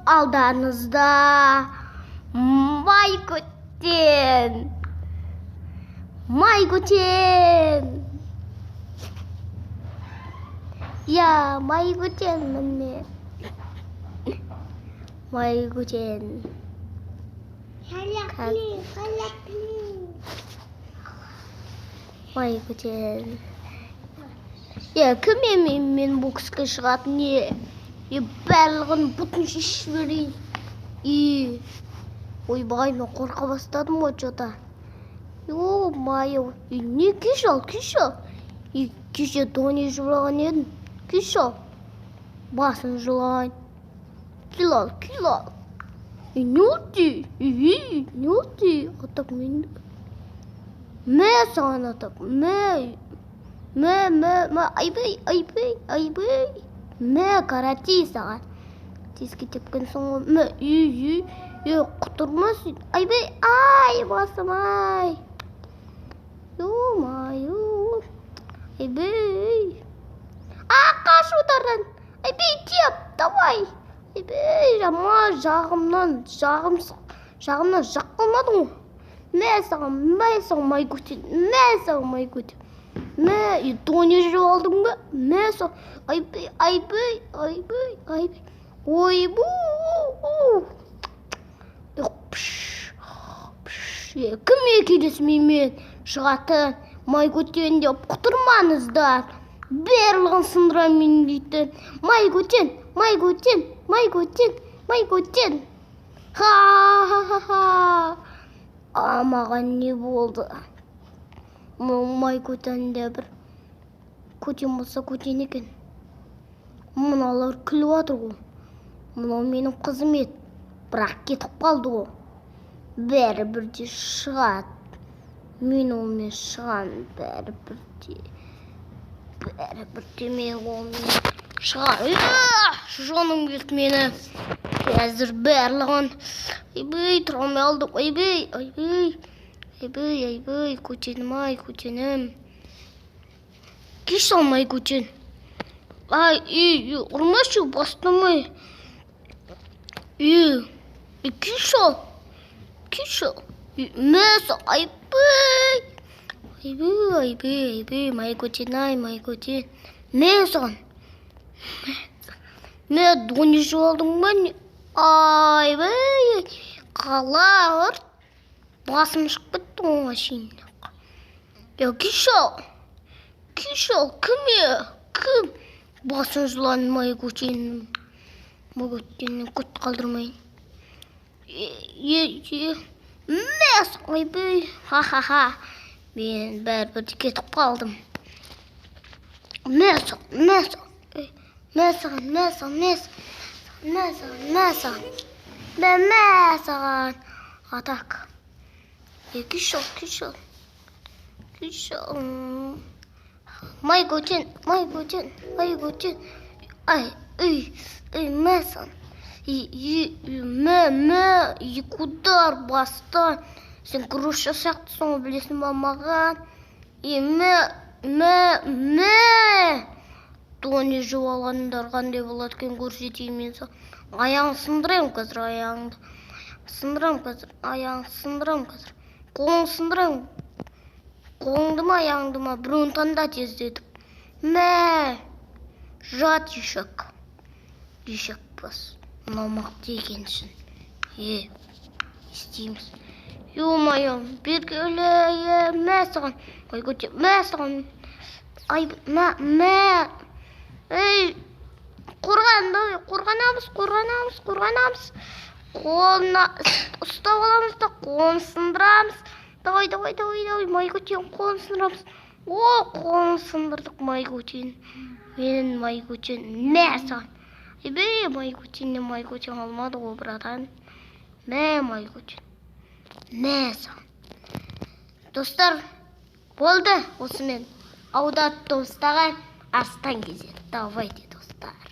алдарыңызда Майгүтен. Я Майгүтен міне. Майгүтен. Майгүтен. Я кім мен бұл кісіге шығатын не? Барлығын бұтын шешіп берейін. Ойбай, мен қорқа бастадым ғой жота. Ё-моё, не кешал. Кеше тоне жылаған едім. Кешал. Басын жылайын. Кел ал. Не ұлды? Атап мен. Мә саған атап. Мә. Айбай. Мә карати саған. Теске тепкен соң мә. Құтырмасын. Айбай, басым. Ё-моё. Айбай. Қаш отардан. Айбай, теп, давай. Айбай, жама жағымнан жақ қылмадың ғой. Мә саған Майгүтен. Мә, тоне жүріп алдың ба? Мә саған. Айбай. Ойбу. Кім екелесімен шығатын Майгүтен деп құтырмаңыздар. Барлығын сындырамын дейтін. Майгүтен. Ха. Маған не болды? Майгүтен де бір көтен болса көтен екен. Мыналар күліп атыр ғой. Мынау менің қызым еді. Бірақ кетіп қалды ғой. Бәрі бірде шығады. Мен олмен шығам. Бәрі бірде мен олмен шығам. Жоным келді мені. Қазір барлығын. Айбай, тұрамай алдым. Айбай, көтенім. Кеш ал Майгүтен. Ұрмашы, бастамай. Кеш ал. Мәсі, айбай. Майгүтен. Мәсіған. Мә, доны жолдың ба? Айбай. Қалағыр. Басым шық бітті оңа шейін. Кеш ал. Кім? Басын жылан Майгүтен. Майгүтеннен көт қалдырмайын. Мәс, айбай. Ха. Мен бәрі кетіп қалдым. Мәсіған. Атак. Кеш ал. Майгүтен. Мәсіған. Кудар бастан. Сен груша сақтысың, білесің ба маған? Мә. Тоне жау алғандар қандай болады екен көрсетейін мен саған. Аяғын сындырайым қазір, аяғыңды. Аяғын қазір. Қолың сындырайым. Қолыңды ма, аяғыңды ма? Біреуін таңда тездетіп. Мә. Жат ешек. Ешек бас. Намақты екенсің. Істейміз. Ё-моё, бергелі. Мә саған. Майгүтен. Мә саған. Мә. Қорғанамыз. Қолына ұстап аламыз да қолын сындырамыз. Давай, Майгүтен, қолын сындырамыз. Қолын сындырдық Майгүтен. Мен Майгүтен. Мә саған. Майгүтен алмады ғой братан. Мә Майгүтен. Мә саған. Достар, болды осымен аудат достаған астан кезер. Давайте, достар.